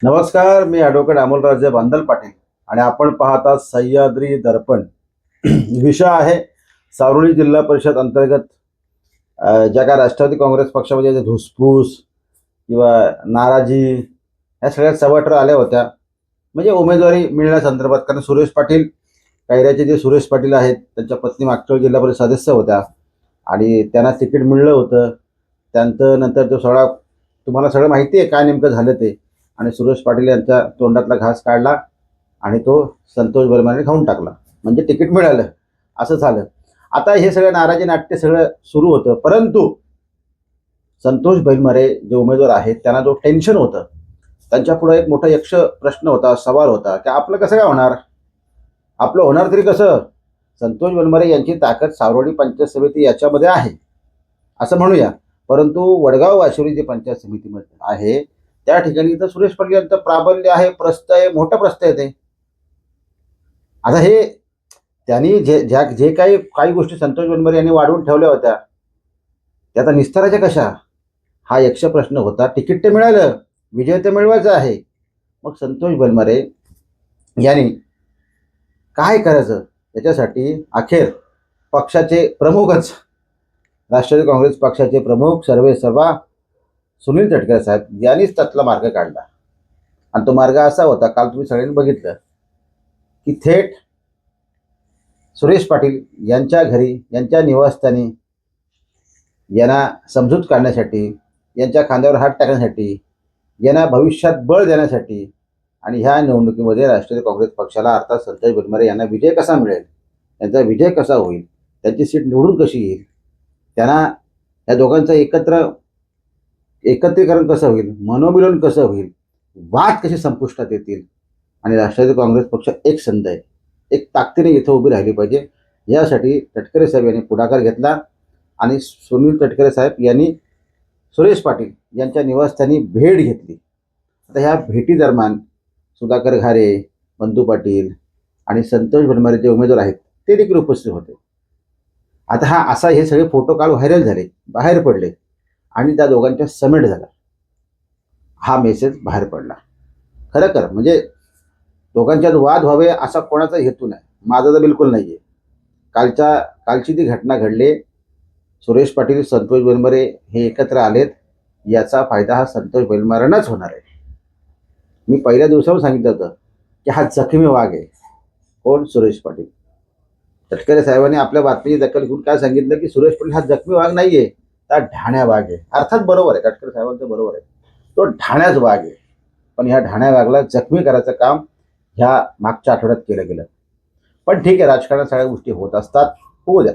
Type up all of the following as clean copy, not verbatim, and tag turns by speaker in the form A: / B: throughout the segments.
A: नमस्कार, मी ॲडव्होकेट अमोलराजे बांदल पाटील आणि आपण पाहता सह्याद्री दर्पण. विषय आहे सारोली जिल्हा परिषद अंतर्गत ज्या काय राष्ट्रवादी काँग्रेस पक्षामध्ये जे धुसफूस किंवा नाराजी ह्या सगळ्या चव्हाट्या आल्या होत्या, म्हणजे उमेदवारी मिळण्यासंदर्भात. कारण सुरेश पाटील, कैऱ्याचे जे सुरेश पाटील आहेत, त्यांच्या पत्नी मागच्या वेळी जिल्हा परिषद सदस्य होत्या आणि त्यांना तिकीट मिळलं होतं. त्यांचं नंतर तो सगळा तुम्हाला सगळं माहिती आहे काय नेमकं झालं ते. आणि सुरेश पाटील यांच्या तोंडातला घास काढला आणि तो संतोष बर्मनने खाऊन टाकला, म्हणजे तिकीट मिळालं, असं झालं. आता हे सगळं नाराजी नाट्य सगळं सुरू होतं, परंतु संतोष बैलमरे जे उमेदवार आहेत त्यांना जो टेन्शन होतं, त्यांच्या पुढे एक मोठा यक्ष प्रश्न होता, सवाल होता की आपलं कसं काय होणार, आपलं होणार तरी कसं. संतोष बैलमरे यांची ताकद सारोली पंचायत समिती याच्यामध्ये आहे असं म्हणूया, परंतु वडगाव वाशिवरी जे पंचायत समितीमध्ये आहे त्या ठिकाणी तर सुरेश पाटील यांचं प्राबल्य आहे, प्रस्थ आहे, मोठं प्रस्थ आहे ते. आता हे त्यांनी जे काही गोष्टी संतोष बनमरे यांनी वाढवून ठेवल्या होत्या त्या आता निस्ताराच्या कशा, हा यक्ष प्रश्न होता. तिकीट ते मिळालं, विजय ते मिळवायचा आहे. मग संतोष बनमरे यांनी काय करायचं याच्यासाठी अखेर पक्षाचे प्रमुखच, राष्ट्रवादी काँग्रेस पक्षाचे प्रमुख सर्वेसर्वा सुनील तटकरे साहेब यांनीच त्यातला मार्ग काढला. आणि तो मार्ग असा होता, काल तुम्ही सगळ्यांनी बघितलं की थेट सुरेश पाटील यांच्या घरी, यांच्या निवासस्थानी यांना समजूत काढण्यासाठी, यांच्या खांद्यावर हात टाकण्यासाठी, यांना भविष्यात बळ देण्यासाठी आणि ह्या निवडणुकीमध्ये राष्ट्रवादी काँग्रेस पक्षाला अर्थात संतोष बनमरे यांना विजय कसा मिळेल, त्यांचा विजय कसा होईल, त्यांची सीट निवडून कशी येईल, त्यांना या दोघांचं एकत्रीकरण कसं होईल, मनोमिलन कसं होईल, वाद कसे संपुष्टात येतील आणि राष्ट्रवादी काँग्रेस पक्ष एक संध आहे, एक ताकदीने इथं उभी राहिली पाहिजे, यासाठी तटकरे साहेब यांनी पुढाकार घेतला. आणि सुनील तटकरे साहेब यांनी सुरेश पाटील यांच्या निवासस्थानी भेट घेतली. आता ह्या भेटीदरम्यान सुधाकर घारे, बंधू पाटील आणि संतोष बनमरे जे उमेदवार आहेत ते देखील उपस्थित होते. आता हे सगळे फोटो काल व्हायरल झाले, बाहेर पडले आणि त्या दोघांच्या समेट झाला, हा मेसेज बाहेर पडला. खरं म्हणजे दोघांच्यात वाद व्हावे असा कोणाचा हेतू नाही, माझा तर बिलकुल नाही आहे. कालची ती घटना घडली, सुरेश पाटील, संतोष बनमरे हे एकत्र आलेत, याचा फायदा हा संतोष बनमरेंनाच होणार आहे. मी पहिल्या दिवसावर सांगितलं होतं की हा जखमी वाघ आहे. कोण? सुरेश पाटील. तटकरे साहेबांनी आपल्या बातमीची दखल घेऊन काय सांगितलं की सुरेश पाटील हा जखमी वाघ नाहीये, तर ढाण्या वाघ आहे. अर्थात बरोबर आहे, तटकरे साहेबांचं बरोबर आहे, तो ढाण्याच वाघ आहे. पण ह्या ढाण्या वाघला जखमी करायचं काम ह्या मागच्या आठवड्यात केलं गेलं. पण ठीक आहे, राजकारणात सगळ्या गोष्टी होत असतात, होऊ द्या.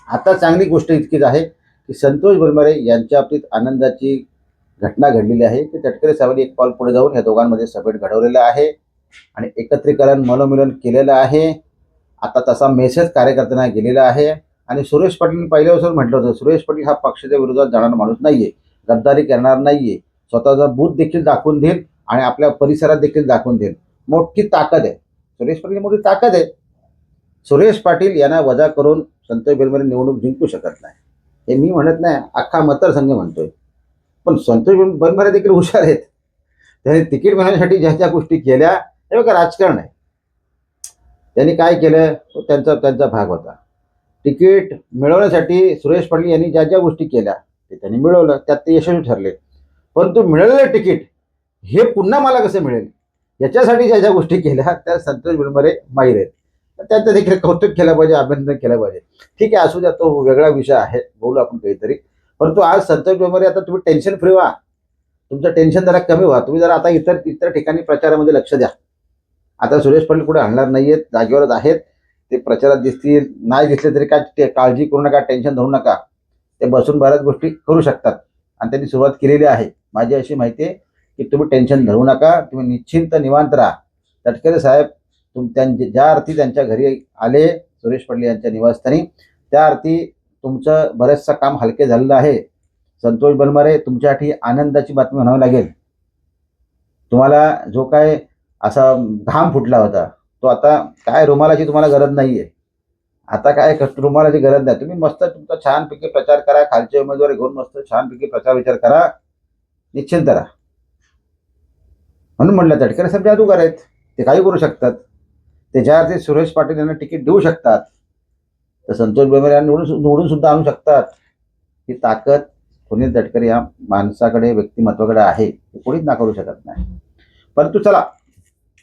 A: आता चांगली गोष्ट इतकीच आहे की संतोष बनमरे यांच्या बाबतीत आनंदाची घटना घडलेली आहे की तटकरे साहेबांनी एक पाऊल पुढे जाऊन या दोघांमध्ये सभेट घडवलेलं आहे आणि एकत्रीकरण, मनोमिलन केलेलं आहे. आता तसा मेसेज कार्यकर्त्यांना गेलेला आहे. आणि सुरेश पाटील पहिल्यापासून म्हटलं होतं, सुरेश पाटील हा पक्षाच्या विरोधात जाणारा माणूस नाहीये, गद्दारी करणार नाहीये, स्वतःचा बूथ देखील दाखवून देईल आणि आपल्या परिसरात देखील दाखवून देईल. मोठी ताकद आहे सुरेश पाटील, मोठी ताकद आहे. सुरेश पाटील यांना वजा करून संतोष बनमरे निवडणूक जिंकू शकत नाही, हे मी म्हणत नाही, अख्खा मतदारसंघ म्हणतोय. पण संतोष बनमरे देखील हुशार आहेत. त्यांनी तिकीट मिळवण्यासाठी ज्या ज्या गोष्टी केल्या, हे बघा राजकारण आहे. त्यांनी काय केलं, तो त्यांचा भाग होता. तिकीट मिळवण्यासाठी सुरेश पाटील यांनी ज्या ज्या गोष्टी केल्या ते त्यांनी मिळवलं, त्यात ते यशस्वी ठरले. परंतु मिळालेलं तिकीट हे पुन्हा मला कसं मिळेल याच्यासाठी ज्या ज्या गोष्टी केल्या त्या संतोष बनमरे माहीर आहेत. त्यांचं देखील कौतुक केलं पाहिजे, अभिनंदन केलं पाहिजे. ठीक आहे, असू द्या, तो वेगळा विषय आहे, बोलू आपण काहीतरी. परंतु आज संतोष बनमरे, आता तुम्ही टेन्शन फ्री व्हा, तुमचं टेन्शन जरा कमी व्हा. तुम्ही जरा आता इतर ठिकाणी प्रचारामध्ये लक्ष द्या. आता सुरेश पाटील कुठे हलणार नाहीयेत, जागेवरच आहेत. ते प्रचारात दिसतील, नाही दिसले तरी काय काळजी करू नका, टेन्शन धरू नका. ते बसून बऱ्याच गोष्टी करू शकतात आणि त्यांनी सुरुवात केलेली आहे. माझी अशी माहिती आहे की तुम्ही टेन्शन धरू नका, तुम्ही निश्चिंत निवांत राहा. तटकरे साहेब ज्या अर्थी त्यांच्या घरी आले सुरेश पाटील यांच्या निवासस्थानी, त्या अर्थी तुमचं बरेचसं काम हलके झालेलं आहे. संतोष बनमरे, तुमच्यासाठी आनंदाची बातमी म्हणावी लागेल. तुम्हाला जो काय असा घाम फुटला होता, तो आता काय रुमालाची तुम्हाला गरज नाहीये. आता काय रुमालाची गरज नाही. तुम्ही मस्त तुमचा छानपैकी प्रचार करा, खालचे उमेदवार घेऊन मस्त छानपैकी प्रचार विचार करा, निश्चिंत राहा. म्हणून म्हणलं तटकरे साहेब जादूगार आहेत, ते काही करू शकतात. त्याच्यावर ते सुरेश पाटील यांना तिकीट देऊ शकतात, तर संतोष बेंबरे यांना निवडून सुद्धा आणू शकतात. ही ताकद पुनीत तटकरे या माणसाकडे, व्यक्तिमत्वाकडे आहे, ते कोणीच नाकारू शकत नाही. परंतु चला,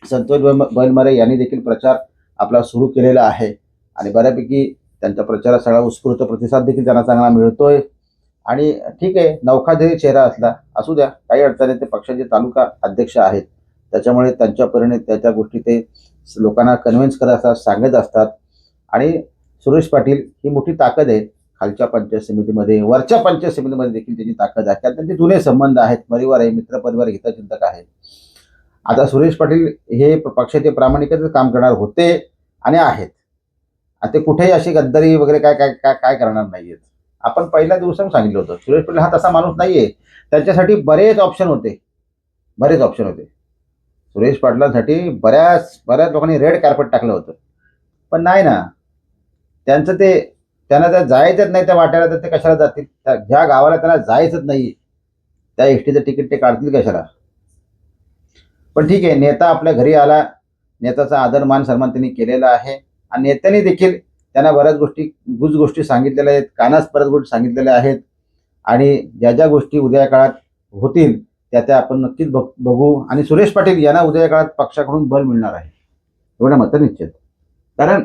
A: संतोष बेंबरे यांनी देखील प्रचार आपला सुरू केलेला आहे आणि बऱ्यापैकी त्यांच्या प्रचारात सगळा उत्स्फूर्त प्रतिसाद देखील त्यांना चांगला मिळतोय. आणि ठीक आहे, नौका जरी चेहरा असला असू द्या, काही अडचणी. ते पक्षाचे तालुका अध्यक्ष आहेत, त्याच्यामुळे त्यांच्या परीने त्याच्या गोष्टी ते लोकांना कन्व्हिन्स करत असतात, सांगत असतात. आणि सुरेश पाटील ही मोठी ताकद आहे खालच्या पंचायत समितीमध्ये, वरच्या पंचायत समितीमध्ये देखील त्याची ताकद आहे, कारण त्यांचे जुने संबंध आहेत, परिवार आहे, मित्र परिवार, हितचिंतक आहे. आता सुरेश पाटील हे पक्षाचे प्रामाणिकच काम करणार होते आणि आहेत. आता ते कुठेही अशी गद्दारी वगैरे काय काय काय काय करणार नाहीयेत. आपण पहिल्या दिवसात सांगितलं होतं, सुरेश पाटील हा तसा माणूस नाहीये. त्यांच्यासाठी बरेच ऑप्शन होते. सुरेश पाटलांसाठी बऱ्याच लोकांनी रेड कार्पेट टाकलं होतं, पण नाही ना, त्यांना त्या जायचंच नाही त्या वाट्याला, तर ते कशाला जातील? ज्या गावाला त्यांना जायचंच नाही त्या एसटीचं तिकीट ते काढतील कशाला? पण ठीक आहे, नेता आपल्या घरी आला, नेत्याचा आदर मान सन्मान त्यांनी केलेला आहे आणि नेत्यांनी देखील त्यांना बऱ्याच गोष्टी सांगितलेल्या आहेत, कानास बऱ्याच गोष्टी सांगितलेल्या आहेत. आणि ज्या ज्या गोष्टी उद्या काळात होतील त्या आपण नक्कीच बघू. आणि सुरेश पाटील यांना उद्या काळात पक्षाकडून बल मिळणार आहे, एवढं मत निश्चित. कारण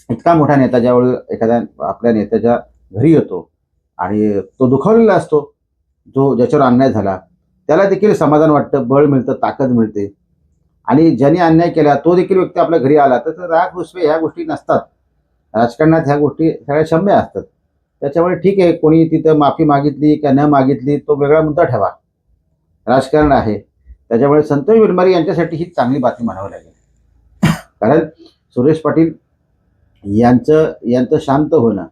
A: इतका मोठा नेता ज्यावेळी एखाद्या आपल्या नेत्याच्या घरी येतो आणि तो दुखावलेला असतो, ज्याच्यावर अन्याय झाला, त्याला देखील समाधान वाटतं, बळ मिळतं, ताकद मिळते. आणि ज्यांनी अन्याय केला तो देखील व्यक्ती आपल्या घरी आला तर राग रुसवे ह्या गोष्टी नसतात. राजकारणात ह्या गोष्टी सगळ्या क्षम्य असतात. त्याच्यामुळे ठीक आहे, कोणी तिथं माफी मागितली का न मागितली तो वेगळा मुद्दा ठेवा, राजकारण आहे. त्याच्यामुळे संतोष बेंबरे यांच्यासाठी ही चांगली बातमी म्हणावी लागेल. कारण सुरेश पाटील यांचं शांत होणं,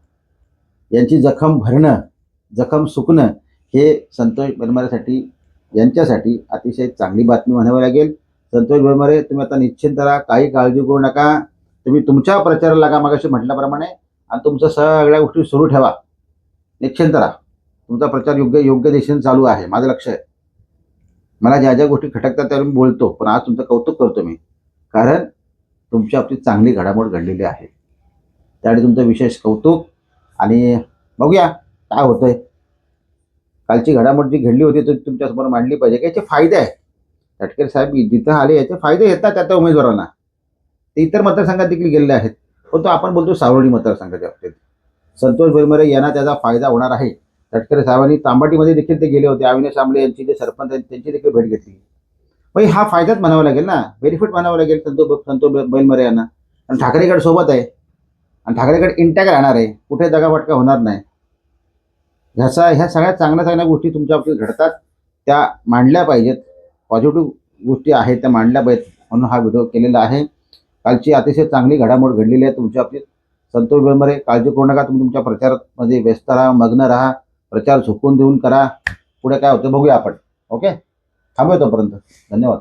A: यांची जखम भरणं, जखम सुकणं हे संतोष बेंबरेसाठी, यांच्यासाठी अतिशय चांगली बातमी म्हणावी लागेल. संतोष बेंबरे, तुम्ही आता निश्चिंत राहा, काही काळजी करू नका. तुम्ही तुमच्या प्रचाराला लागा, मागाशी म्हटल्याप्रमाणे, आणि तुमच्या सगळ्या गोष्टी सुरू ठेवा. निश्चिंत राहा, तुमचा प्रचार योग्य दिशेने चालू आहे. माझं लक्ष आहे, मला ज्या ज्या गोष्टी खटकतात त्यावर मी बोलतो, पण आज तुमचं कौतुक करतो मी, कारण तुमच्या बाबतीत चांगली घडामोड घडलेली आहे. त्यासाठी तुमचं विशेष कौतुक. आणि बघूया काय होतंय. कालची घडामोड जी घडली होती ती तुमच्यासमोर मांडली पाहिजे, की याचे फायदे आहेत. तटकरे साहेब जिथं आले याचे फायदे येतात त्या उमेदवारांना. ते इतर मतदारसंघात देखील गेलेले आहेत, पण तो आपण बोलतो सावळी मतदारसंघाच्या बाबतीत संतोष बेंबरे यांना त्याचा फायदा होणार आहे. तटकरे साहेबांनी तांबाटीमध्ये देखील ते गेले होते, अविनाश आंबळे यांची जे सरपंच आहेत त्यांची देखील भेट घेतली. मग हा फायदाच म्हणावा लागेल ना, बेनिफिट म्हणावं लागेल संतोष बेंबरे यांना. आणि ठाकरेगड सोबत आहे आणि ठाकरेगड इंटॅक्ट राहणार आहे, कुठे दगाफटका होणार नाही. ह्या सगळ्या चांगल्या गोष्टी तुमच्या बाबतीत घडतात, त्या मांडल्या पाहिजेत. पॉझिटिव्ह गोष्टी आहेत त्या मांडल्या पाहिजेत, म्हणून हा व्हिडिओ केलेला आहे. कालची अतिशय चांगली घडामोड घडलेली आहे तुमच्या बाबतीत. संतोष बेंबरे, काळजी करू नका, तुम्ही तुमच्या प्रचारामध्ये व्यस्त राहा, मग्न राहा, प्रचार झुकून देऊन करा. पुढे काय होतं बघूया आपण. ओके, थांबूया तोपर्यंत. धन्यवाद.